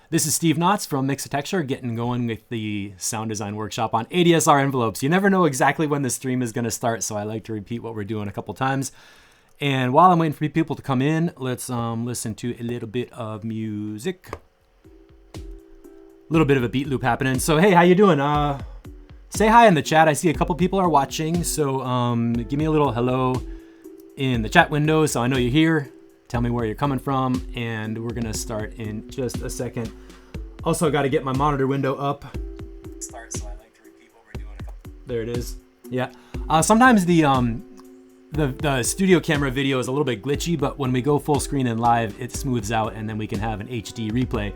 This is Steve Knotts from Mixotexture, getting going with the sound design workshop on ADSR envelopes. You never know exactly when the stream is going to start, so I like to repeat what we're doing a couple times. And while I'm waiting for people to come in, let's listen to a little bit of music. A little bit of a beat loop happening. So hey, how you doing? Say hi in the chat. I see a couple people are watching, so give me a little hello in the chat window so I know you're here. Tell me where you're coming from, and we're gonna start in just a second. Also, got to get my monitor window up. Start, so I like to repeat what we're doing. There it is. Yeah. Sometimes the studio camera video is a little bit glitchy, but when we go full screen and live, it smooths out, and then we can have an HD replay.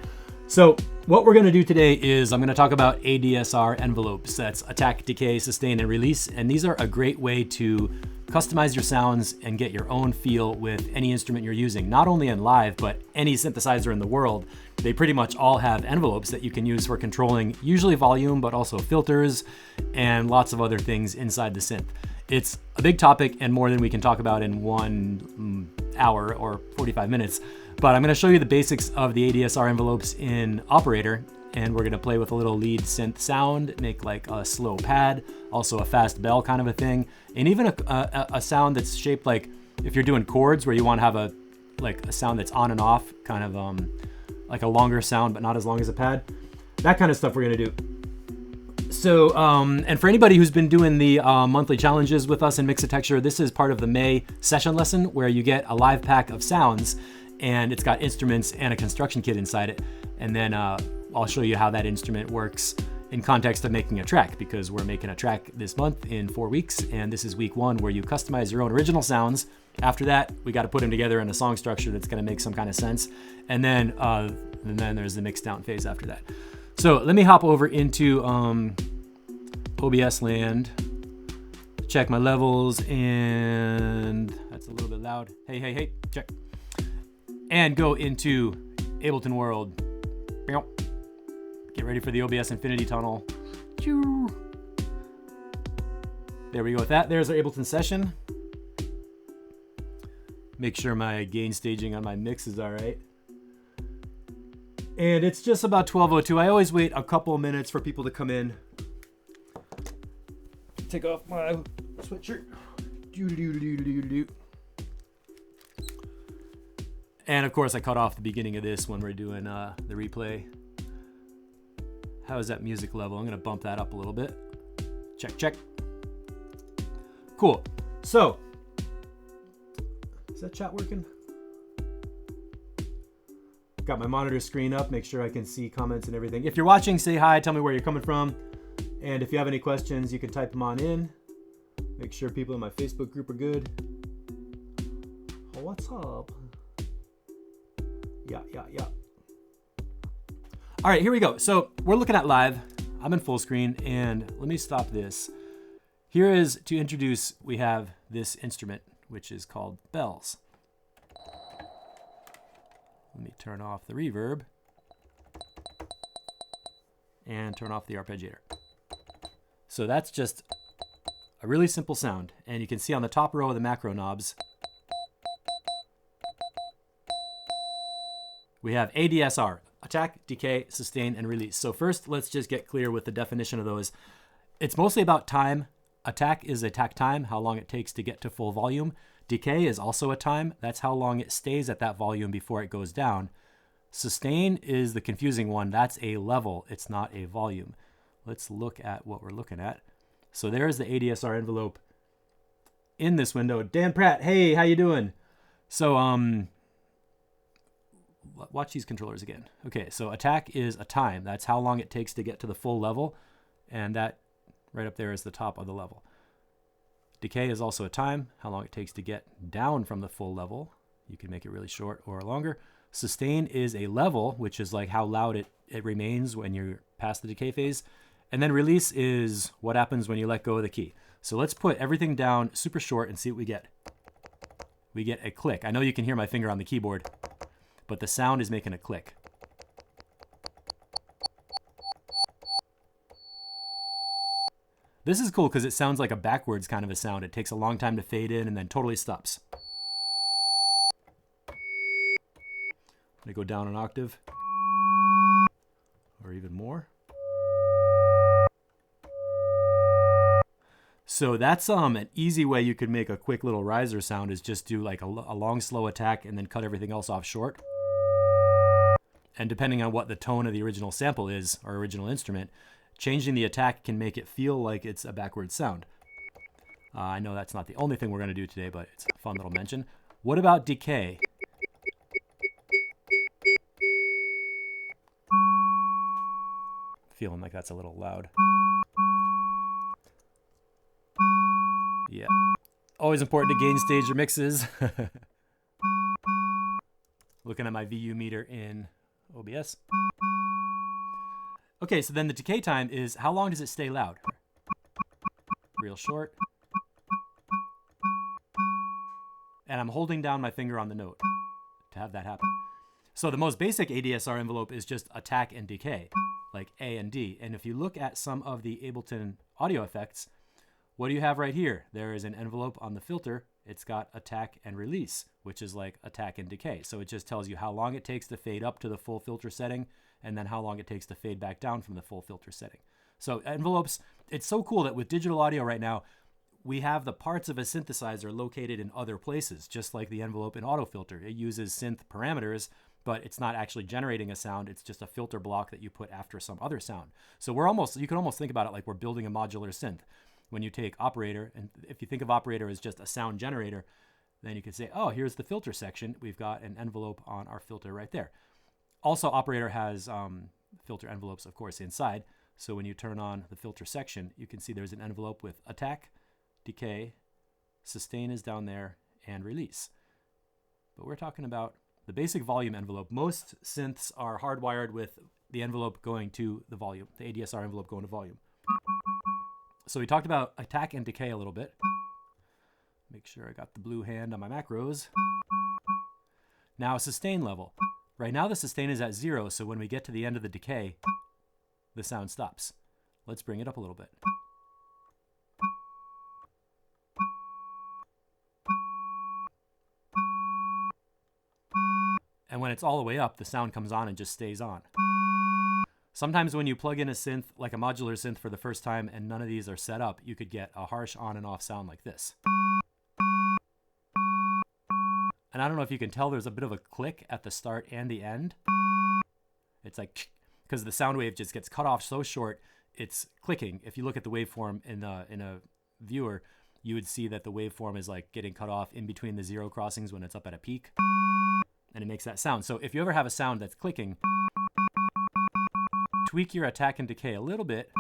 So what we're gonna do today is I'm gonna talk about ADSR envelopes. That's attack, decay, sustain, and release. And these are a great way to customize your sounds and get your own feel with any instrument you're using, not only in live, but any synthesizer in the world. They pretty much all have envelopes that you can use for controlling usually volume, but also filters and lots of other things inside the synth. It's a big topic and more than we can talk about in 1 hour or 45 minutes, but I'm gonna show you the basics of the ADSR envelopes in Operator, and we're gonna play with a little lead synth sound, make like a slow pad, also a fast bell kind of a thing, and even a sound that's shaped like if you're doing chords where you want to have a sound that's on and off, kind of like a longer sound but not as long as a pad. That kind of stuff we're gonna do. So, and for anybody who's been doing the monthly challenges with us in Mixotexture, this is part of the May session lesson where you get a live pack of sounds, and it's got instruments and a construction kit inside it, and then I'll show you how that instrument works in context of making a track, because we're making a track this month in 4 weeks, and this is week 1 where you customize your own original sounds. After that, we got to put them together in a song structure that's going to make some kind of sense, and then there's the mix down phase after that. So let me hop over into OBS land, check my levels, and that's a little bit loud. Hey, check. And go into Ableton World. Get ready for the OBS Infinity Tunnel. There we go with that. There's our Ableton session. Make sure my gain staging on my mix is all right. And it's just about 12:02. I always wait a couple minutes for people to come in. Take off my sweatshirt. And of course, I cut off the beginning of this when we're doing the replay. How is that music level? I'm gonna bump that up a little bit. Check. Cool. So, is that chat working? Got my monitor screen up, make sure I can see comments and everything. If you're watching, say hi, tell me where you're coming from. And if you have any questions, you can type them on in. Make sure people in my Facebook group are good. Oh, what's up? Yeah. All right, here we go. So we're looking at live. I'm in full screen, and let me stop this. Here is to introduce, we have this instrument, which is called bells. Let me turn off the reverb and turn off the arpeggiator. So that's just a really simple sound. And you can see on the top row of the macro knobs, we have ADSR, attack, decay, sustain, and release. So first, let's just get clear with the definition of those. It's mostly about time. Attack is attack time, how long it takes to get to full volume. Decay is also a time. That's how long it stays at that volume before it goes down. Sustain is the confusing one. That's a level. It's not a volume. Let's look at what we're looking at. So there's the ADSR envelope in this window. Dan Pratt, hey, how you doing? So watch these controllers again. Okay, so attack is a time. That's how long it takes to get to the full level. And that right up there is the top of the level. Decay is also a time, how long it takes to get down from the full level. You can make it really short or longer. Sustain is a level, which is like how loud it remains when you're past the decay phase. And then release is what happens when you let go of the key. So let's put everything down super short and see what we get. We get a click. I know you can hear my finger on the keyboard, but the sound is making a click. This is cool because it sounds like a backwards kind of a sound. It takes a long time to fade in and then totally stops. I'm gonna go down an octave. So that's an easy way you could make a quick little riser sound, is just do like a long slow attack and then cut everything else off short. And depending on what the tone of the original sample is, or original instrument, changing the attack can make it feel like it's a backwards sound. I know that's not the only thing we're going to do today, but it's a fun little mention. What about decay? Feeling like that's a little loud. Yeah. Always important to gain stage your mixes. Looking at my VU meter in OBS. Okay, so then the decay time is how long does it stay loud? Real short. And I'm holding down my finger on the note to have that happen. So the most basic ADSR envelope is just attack and decay, like A and D. And if you look at some of the Ableton audio effects, what do you have right here? There is an envelope on the filter. It's got attack and release, which is like attack and decay. So it just tells you how long it takes to fade up to the full filter setting, and then how long it takes to fade back down from the full filter setting. So envelopes, it's so cool that with digital audio right now, we have the parts of a synthesizer located in other places, just like the envelope in autofilter. It uses synth parameters, but it's not actually generating a sound. It's just a filter block that you put after some other sound. So you can almost think about it like we're building a modular synth. When you take operator, and if you think of operator as just a sound generator, then you could say, oh, here's the filter section. We've got an envelope on our filter right there. Also, operator has filter envelopes, of course, inside. So when you turn on the filter section, you can see there's an envelope with attack, decay, sustain is down there, and release. But we're talking about the basic volume envelope. Most synths are hardwired with the envelope going to the volume, the ADSR envelope going to volume. So we talked about attack and decay a little bit. Make sure I got the blue hand on my macros. Now sustain level. Right now the sustain is at 0, so when we get to the end of the decay, the sound stops. Let's bring it up a little bit. And when it's all the way up, the sound comes on and just stays on. Sometimes when you plug in a synth, like a modular synth for the first time, and none of these are set up, you could get a harsh on and off sound like this. And I don't know if you can tell, there's a bit of a click at the start and the end. It's like, because the sound wave just gets cut off so short, it's clicking. If you look at the waveform in a viewer, you would see that the waveform is like getting cut off in between the zero crossings when it's up at a peak. And it makes that sound. So if you ever have a sound that's clicking, tweak your attack and decay a little bit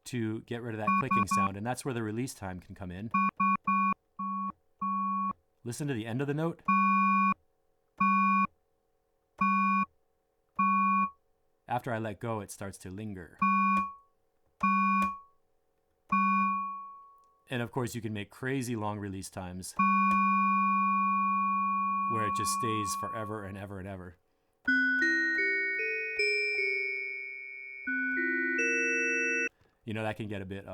to get rid of that clicking sound, and that's where the release time can come in. Listen to the end of the note. After I let go, it starts to linger. And of course, you can make crazy long release times where it just stays forever and ever and ever. You know, that can get a bit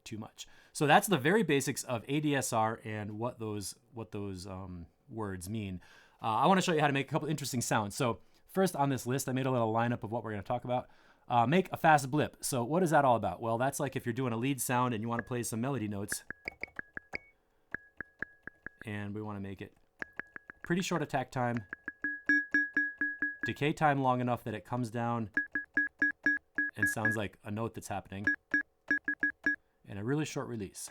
too much. So that's the very basics of ADSR and what those words mean. I want to show you how to make a couple interesting sounds. So first on this list, I made a little lineup of what we're going to talk about. Make a fast blip. So what is that all about? Well, that's like if you're doing a lead sound and you want to play some melody notes. And we want to make it pretty short attack time, decay time long enough that it comes down and sounds like a note that's happening, and a really short release.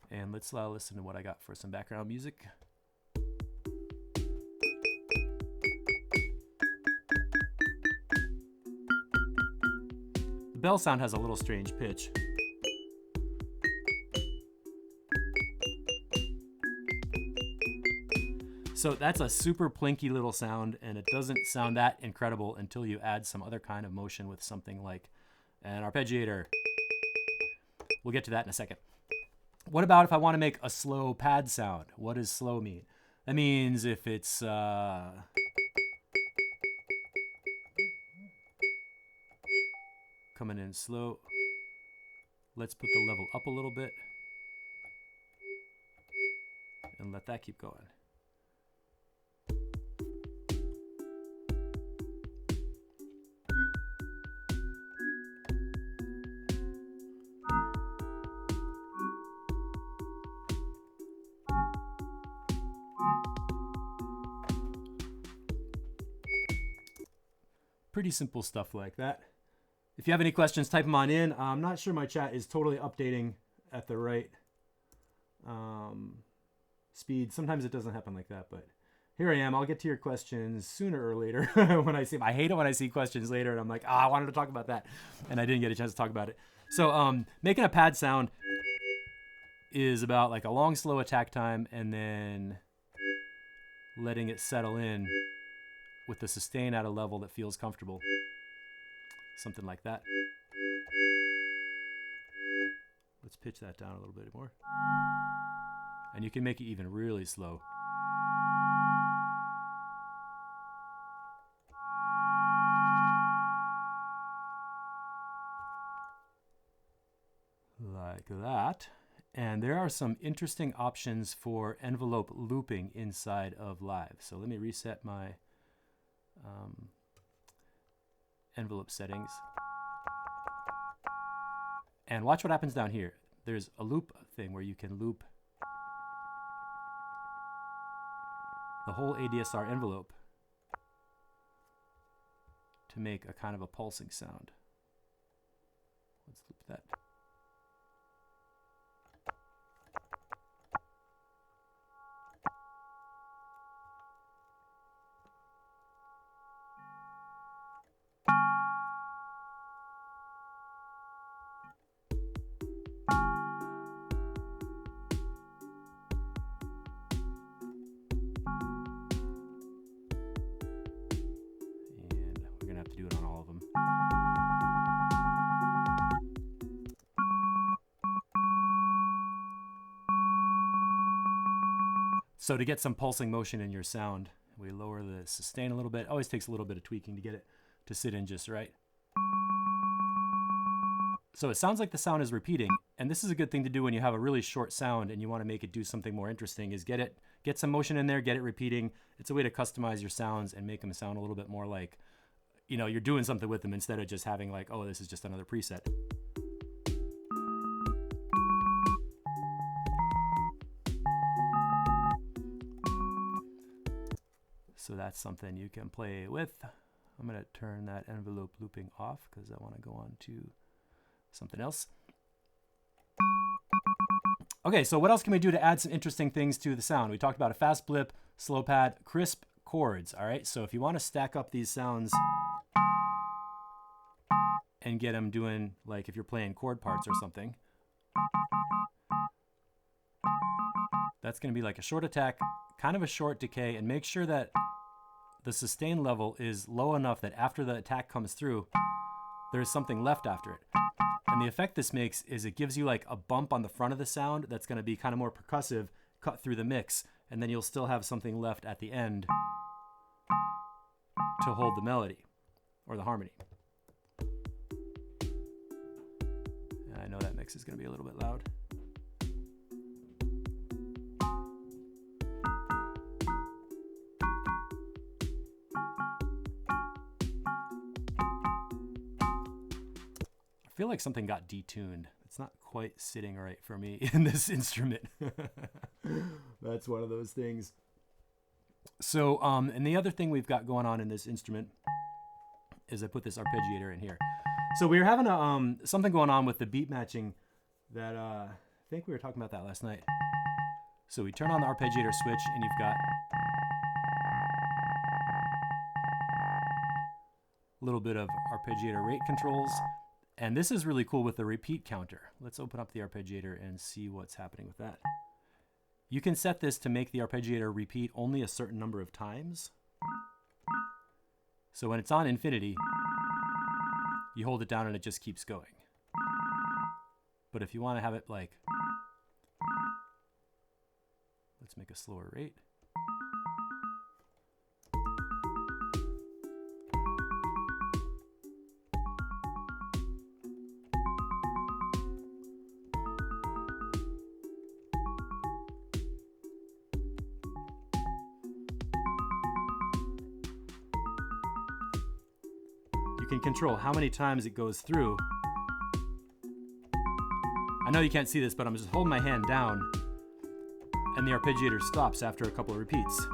And let's listen to what I got for some background music. The bell sound has a little strange pitch. So that's a super plinky little sound, and it doesn't sound that incredible until you add some other kind of motion with something like an arpeggiator. We'll get to that in a second. What about if I want to make a slow pad sound? What does slow mean? That means if it's coming in slow, let's put the level up a little bit and let that keep going. pretty simple stuff like that. If you have any questions, type them on in. I'm not sure my chat is totally updating at the right speed. Sometimes it doesn't happen like that, but here I am. I'll get to your questions sooner or later. When I hate it when I see questions later and I'm like, I wanted to talk about that, and I didn't get a chance to talk about it. So making a pad sound is about like a long, slow attack time and then letting it settle in with the sustain at a level that feels comfortable. Something like that. Let's pitch that down a little bit more. And you can make it even really slow. Like that. And there are some interesting options for envelope looping inside of Live. So let me reset my envelope settings. And watch what happens down here. There's a loop thing where you can loop the whole ADSR envelope to make a kind of a pulsing sound. Let's loop that. To do it on all of them. So to get some pulsing motion in your sound, we lower the sustain a little bit. Always takes a little bit of tweaking to get it to sit in just right. So it sounds like the sound is repeating, and this is a good thing to do when you have a really short sound and you want to make it do something more interesting, is get some motion in there, get it repeating. It's a way to customize your sounds and make them sound a little bit more like, you know, you're doing something with them instead of just having like, oh, this is just another preset. So that's something you can play with. I'm going to turn that envelope looping off because I want to go on to something else. Okay, so what else can we do to add some interesting things to the sound? We talked about a fast blip, slow pad, crisp chords. All right, so if you want to stack up these sounds and get them doing, like if you're playing chord parts or something, that's going to be like a short attack, kind of a short decay, and make sure that the sustain level is low enough that after the attack comes through, there's something left after it. And the effect this makes is it gives you like a bump on the front of the sound that's going to be kind of more percussive, cut through the mix, and then you'll still have something left at the end to hold the melody or the harmony. And I know that mix is going to be a little bit loud. I feel like something got detuned. It's not quite sitting right for me in this instrument. That's one of those things. So, and the other thing we've got going on in this instrument is I put this arpeggiator in here. So we were having something going on with the beat matching that I think we were talking about that last night. So we turn on the arpeggiator switch and you've got a little bit of arpeggiator rate controls. And this is really cool with the repeat counter. Let's open up the arpeggiator and see what's happening with that. You can set this to make the arpeggiator repeat only a certain number of times. So when it's on infinity, you hold it down and it just keeps going. But if you want to have it like, let's make a slower rate. You can control how many times it goes through. I know you can't see this, but I'm just holding my hand down and the arpeggiator stops after a couple of repeats.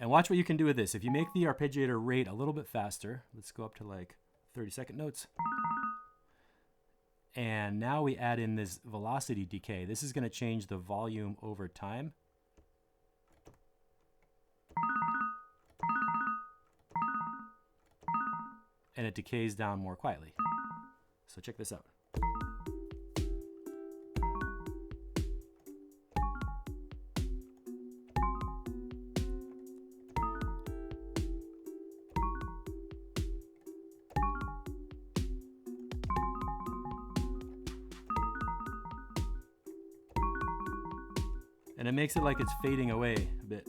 And watch what you can do with this. If you make the arpeggiator rate a little bit faster, let's go up to like 30-second notes. And now we add in this velocity decay. This is going to change the volume over time. And it decays down more quietly. So check this out. And it makes it like it's fading away a bit.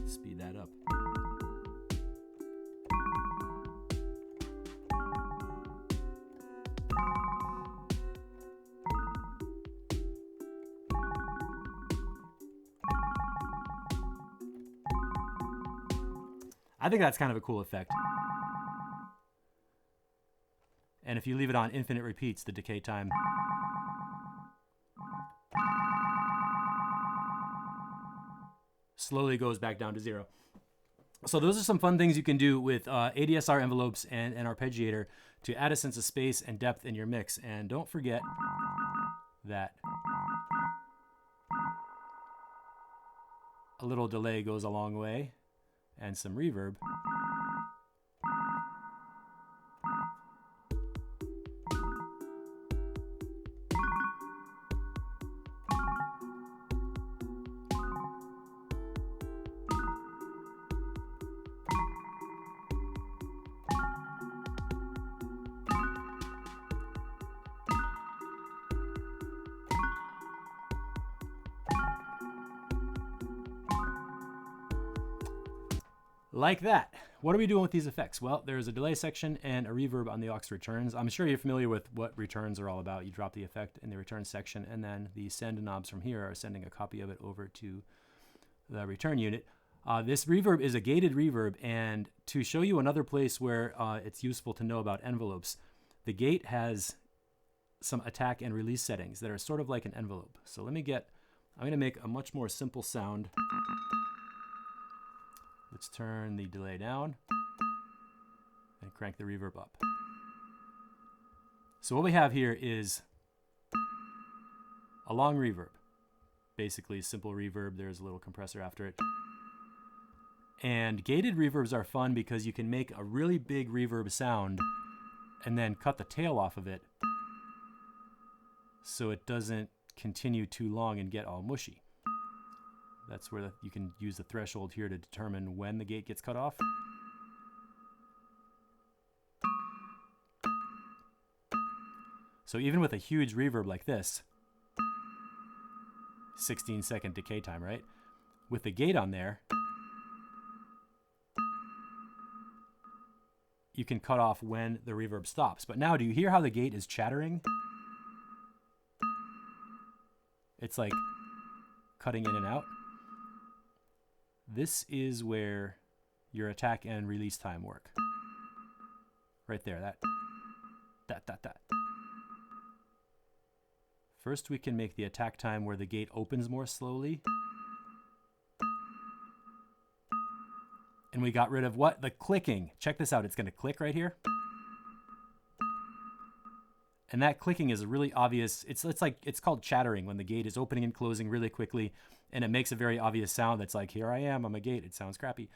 Speed that up. I think that's kind of a cool effect. And if you leave it on infinite repeats, the decay time slowly goes back down to 0. So those are some fun things you can do with ADSR envelopes and an arpeggiator to add a sense of space and depth in your mix. And don't forget that a little delay goes a long way, and some reverb. Like that. What are we doing with these effects? Well, there's a delay section and a reverb on the aux returns. I'm sure you're familiar with what returns are all about. You drop the effect in the return section, and then the send knobs from here are sending a copy of it over to the return unit. This reverb is a gated reverb, and to show you another place where it's useful to know about envelopes, the gate has some attack and release settings that are sort of like an envelope. So I'm going to make a much more simple sound. Let's turn the delay down and crank the reverb up. So what we have here is a long reverb. Basically simple reverb, there's a little compressor after it. And gated reverbs are fun because you can make a really big reverb sound and then cut the tail off of it so it doesn't continue too long and get all mushy. That's where you can use the threshold here to determine when the gate gets cut off. So even with a huge reverb like this, 16-second decay time, right? With the gate on there, you can cut off when the reverb stops. But now, do you hear how the gate is chattering? It's like cutting in and out. This is where your attack and release time work. Right there, that. First, we can make the attack time where the gate opens more slowly. And we got rid of what? The clicking. Check this out. It's going to click right here. And that clicking is a really obvious, it's called chattering when the gate is opening and closing really quickly, and it makes a very obvious sound that's like, here I am, I'm a gate. It sounds crappy.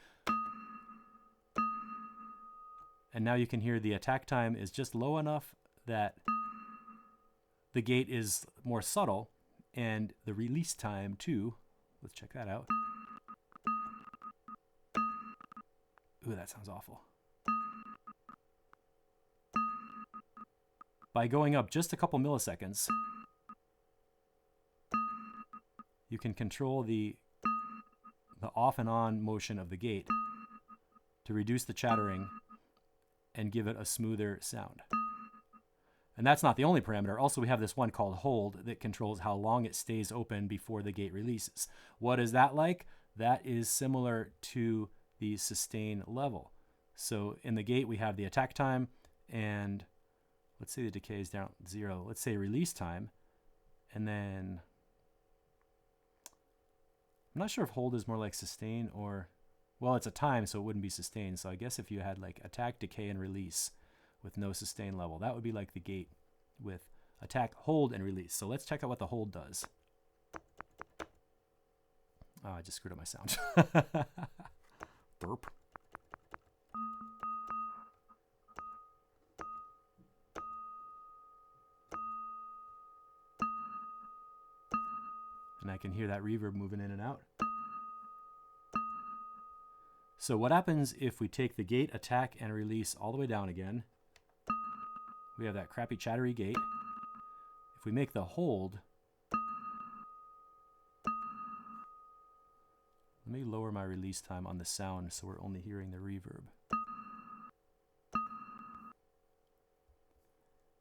And now you can hear the attack time is just low enough that the gate is more subtle, and the release time too. Let's check that out. Ooh, that sounds awful. By going up just a couple milliseconds, you can control the off and on motion of the gate to reduce the chattering and give it a smoother sound. And that's not the only parameter. Also, we have this one called hold that controls how long it stays open before the gate releases. What is that like? That is similar to the sustain level. So in the gate, we have the attack time, and let's say the decay is down at 0. Let's say release time, and then I'm not sure if hold is more like sustain or, well, it's a time, so it wouldn't be sustain. So I guess if you had like attack, decay, and release with no sustain level, that would be like the gate with attack, hold, and release. So let's check out what the hold does. Oh, I just screwed up my sound. Burp. And I can hear that reverb moving in and out. So what happens if we take the gate, attack, and release all the way down again? We have that crappy chattery gate. If we make the hold, let me lower my release time on the sound so we're only hearing the reverb.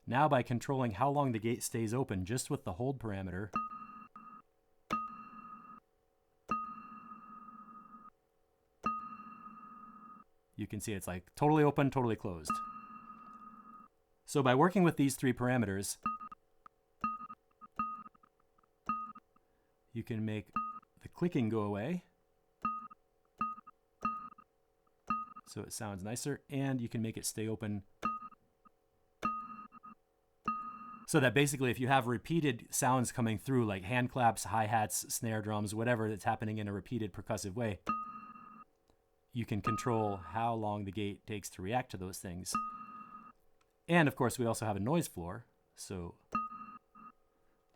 Now by controlling how long the gate stays open just with the hold parameter, you can see it's like totally open, totally closed. So by working with these three parameters, you can make the clicking go away, so it sounds nicer, and you can make it stay open. So that basically if you have repeated sounds coming through, like hand claps, hi-hats, snare drums, whatever that's happening in a repeated percussive way, you can control how long the gate takes to react to those things. And of course we also have a noise floor, so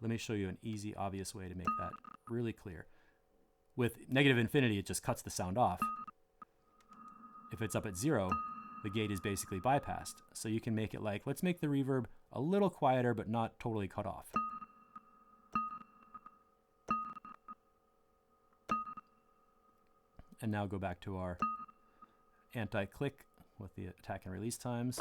let me show you an easy, obvious way to make that really clear. With negative infinity, it just cuts the sound off. If it's up at 0, the gate is basically bypassed. So you can make it like, let's make the reverb a little quieter but not totally cut off. And now go back to our anti-click with the attack and release times.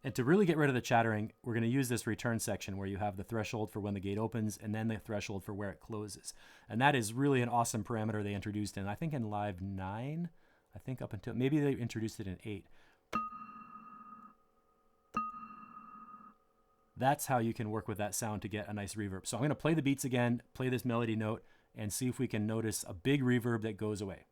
And to really get rid of the chattering, we're going to use this return section where you have the threshold for when the gate opens and then the threshold for where it closes. And that is really an awesome parameter they introduced in, I think in Live 9, I think up until, maybe they introduced it in 8. That's how you can work with that sound to get a nice reverb. So I'm going to play the beats again, play this melody note, and see if we can notice a big reverb that goes away.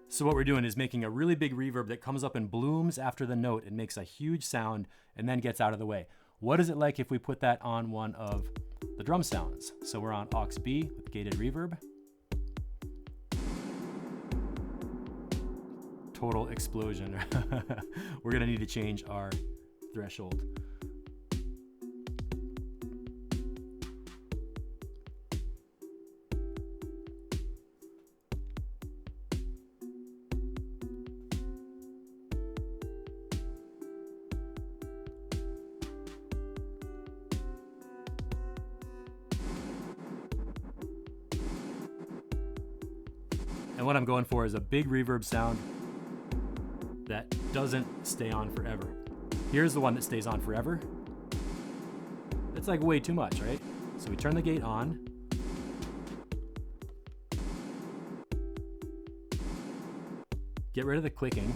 So what we're doing is making a really big reverb that comes up and blooms after the note and makes a huge sound and then gets out of the way. What is it like if we put that on one of the drum sounds? So we're on aux B with gated reverb. Total explosion. We're gonna need to change our threshold. And what I'm going for is a big reverb sound that doesn't stay on forever. Here's the one that stays on forever. It's like way too much, right? So we turn the gate on. Get rid of the clicking.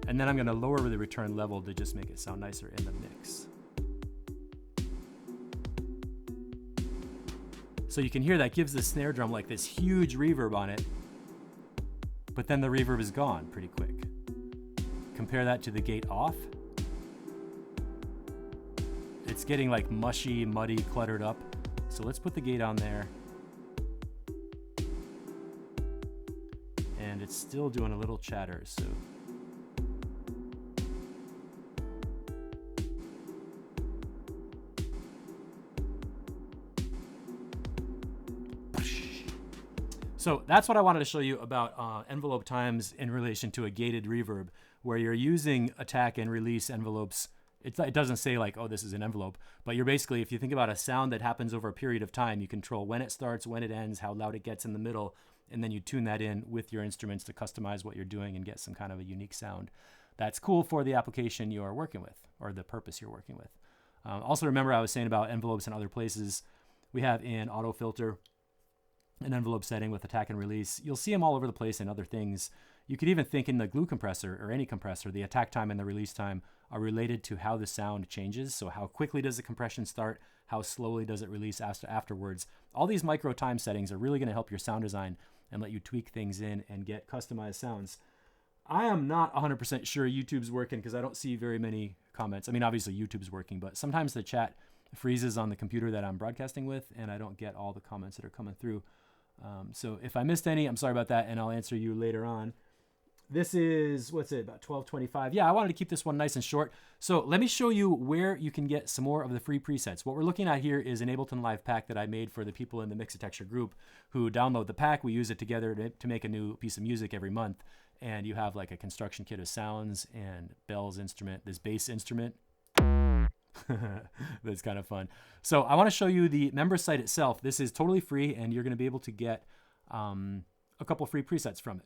And then I'm going to lower the return level to just make it sound nicer in the mix. So you can hear that gives the snare drum like this huge reverb on it, but then the reverb is gone pretty quick. Compare that to the gate off. It's getting like mushy, muddy, cluttered up. So let's put the gate on there. And it's still doing a little chatter, so So that's what I wanted to show you about envelope times in relation to a gated reverb, where you're using attack and release envelopes. It doesn't say like, oh, this is an envelope, but you're basically, if you think about a sound that happens over a period of time, you control when it starts, when it ends, how loud it gets in the middle, and then you tune that in with your instruments to customize what you're doing and get some kind of a unique sound. That's cool for the application you're working with or the purpose you're working with. Also remember I was saying about envelopes in other places. We have in auto filter an envelope setting with attack and release. You'll see them all over the place in other things. You could even think in the glue compressor or any compressor, the attack time and the release time are related to how the sound changes. So how quickly does the compression start? How slowly does it release afterwards? All these micro time settings are really going to help your sound design and let you tweak things in and get customized sounds. I am not 100% sure YouTube's working because I don't see very many comments. I mean, obviously YouTube's working, but sometimes the chat freezes on the computer that I'm broadcasting with and I don't get all the comments that are coming through. So if I missed any, I'm sorry about that, and I'll answer you later on. This is, what's it, about 12:25. Yeah, I wanted to keep this one nice and short. So let me show you where you can get some more of the free presets. What we're looking at here is an Ableton Live pack that I made for the people in the Mixitecture group who download the pack. We use it together to make a new piece of music every month. And you have like a construction kit of sounds and Bell's instrument, this bass instrument. That's kind of fun. So I want to show you the member site itself. This is totally free and you're going to be able to get a couple free presets from it.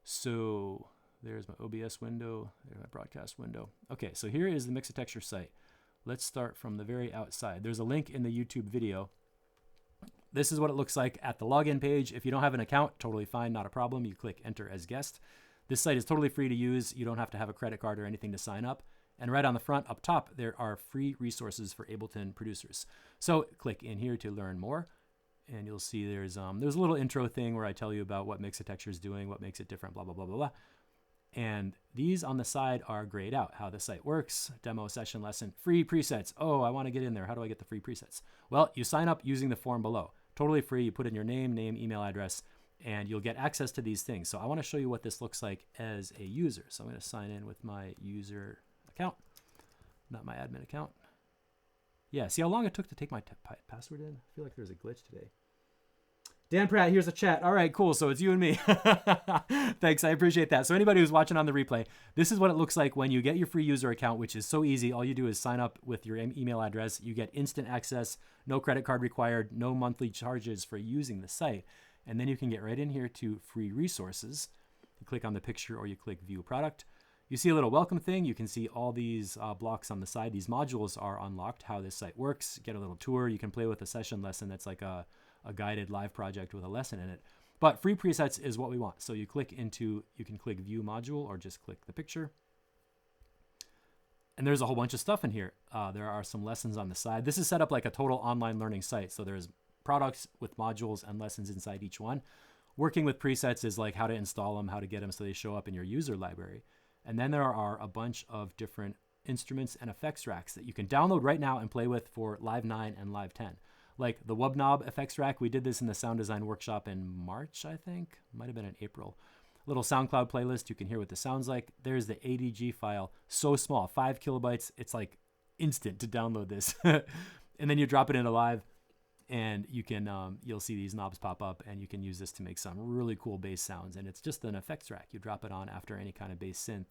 So there's my OBS window, there's my broadcast window. Okay, so here is the Mixitecture site. Let's start from the very outside. There's a link in the YouTube video. This is what it looks like at the login page. If you don't have an account, totally fine, not a problem. You click enter as guest. This site is totally free to use. You don't have to have a credit card or anything to sign up. And right on the front up top, there are free resources for Ableton producers. So click in here to learn more. And you'll see there's a little intro thing where I tell you about what Mixitecture is doing, what makes it different, blah, blah, blah, blah, blah. And these on the side are grayed out, how the site works, demo, session, lesson, free presets. Oh, I want to get in there. How do I get the free presets? Well, you sign up using the form below. Totally free. You put in your name, email address, and you'll get access to these things. So I want to show you what this looks like as a user. So I'm going to sign in with my user account, not my admin account. Yeah, see how long it took to take my password in? I feel like there's a glitch today. Dan Pratt, here's a chat. All right, cool. So it's you and me. Thanks, I appreciate that. So anybody who's watching on the replay, this is what it looks like when you get your free user account, which is so easy. All you do is sign up with your email address. You get instant access, no credit card required, no monthly charges for using the site. And then you can get right in here to free resources. You click on the picture or you click view product. You see a little welcome thing. You can see all these blocks on the side. These modules are unlocked, how this site works. Get a little tour. You can play with a session lesson that's like a guided live project with a lesson in it. But free presets is what we want. So you click into, you can click view module or just click the picture. And there's a whole bunch of stuff in here. There are some lessons on the side. This is set up like a total online learning site. So there's products with modules and lessons inside each one. Working with presets is like how to install them, how to get them so they show up in your user library. And then there are a bunch of different instruments and effects racks that you can download right now and play with for Live 9 and Live 10. Like the Wubnob effects rack, we did this in the sound design workshop in March, I think. Might have been in April. Little SoundCloud playlist, you can hear what this sounds like. There's the ADG file, so small, 5 kilobytes. It's like instant to download this. And then you drop it into Live and you can, you'll see these knobs pop up and you can use this to make some really cool bass sounds. And it's just an effects rack. You drop it on after any kind of bass synth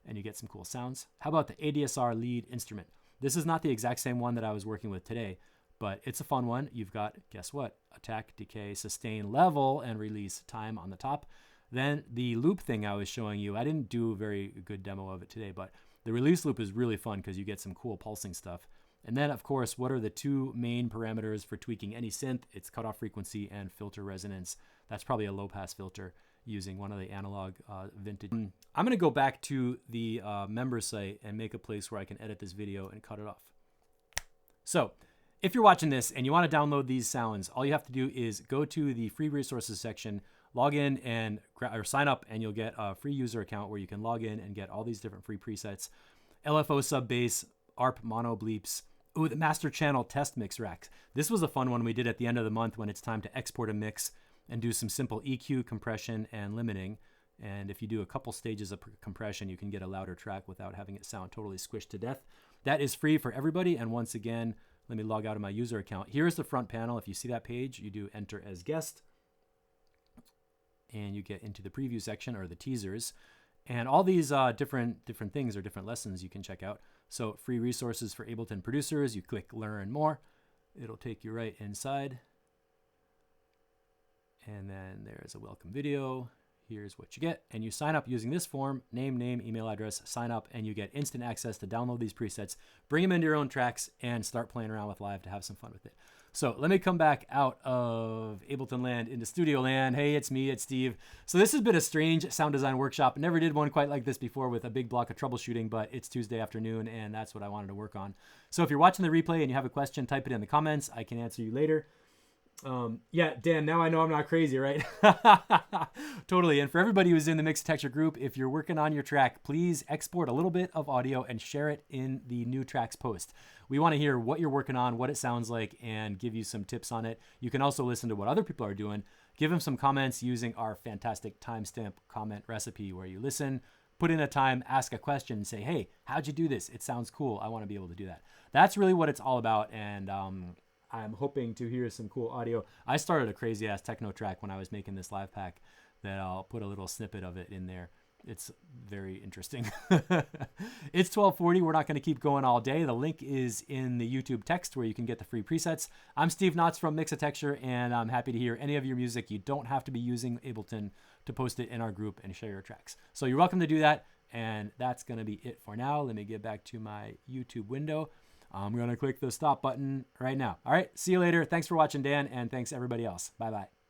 and you get some cool sounds. How about the ADSR lead instrument? This is not the exact same one that I was working with today, but it's a fun one. You've got, guess what? Attack, decay, sustain, level, and release time on the top. Then the loop thing I was showing you, I didn't do a very good demo of it today, but the release loop is really fun because you get some cool pulsing stuff. And then, of course, what are the two main parameters for tweaking any synth? It's cutoff frequency and filter resonance. That's probably a low-pass filter using one of the analog vintage. I'm going to go back to the member site and make a place where I can edit this video and cut it off. So if you're watching this and you want to download these sounds, all you have to do is go to the free resources section, log in and or sign up, and you'll get a free user account where you can log in and get all these different free presets. LFO sub bass, ARP mono bleeps. Ooh, the master channel test mix racks. This was a fun one we did at the end of the month when it's time to export a mix and do some simple EQ, compression, and limiting. And if you do a couple stages of compression, you can get a louder track without having it sound totally squished to death. That is free for everybody. And once again, let me log out of my user account. Here's the front panel. If you see that page, you do enter as guest. and you get into the preview section or the teasers. And all these different things or different lessons you can check out. So free resources for Ableton producers, you click learn more. It'll take you right inside. And then there's a welcome video. Here's what you get. And you sign up using this form, name, email address, sign up, and you get instant access to download these presets, bring them into your own tracks, and start playing around with Live to have some fun with it. So let me come back out of Ableton land into Studio land. Hey, it's me, it's Steve. So this has been a strange sound design workshop. Never did one quite like this before with a big block of troubleshooting, but it's Tuesday afternoon, and that's what I wanted to work on. So if you're watching the replay and you have a question, type it in the comments. I can answer you later. Yeah, Dan, now I know I'm not crazy, right? Totally. And for everybody who's in the Mix Texture group, if you're working on your track, please export a little bit of audio and share it in the new tracks post. We want to hear what you're working on, what it sounds like, and give you some tips on it. You can also listen to what other people are doing. Give them some comments using our fantastic timestamp comment recipe where you listen, put in a time, ask a question, and say, hey, how'd you do this? It sounds cool. I want to be able to do that. That's really what it's all about. And, I'm hoping to hear some cool audio. I started a crazy ass techno track when I was making this live pack that I'll put a little snippet of it in there. It's very interesting. It's 12:40. We're not going to keep going all day. The link is in the YouTube text where you can get the free presets. I'm Steve Knotts from Mix Texture, and I'm happy to hear any of your music. You don't have to be using Ableton to post it in our group and share your tracks. So you're welcome to do that. And that's going to be it for now. Let me get back to my YouTube window. I'm going to click the stop button right now. All right. See you later. Thanks for watching, Dan, and thanks everybody else. Bye-bye.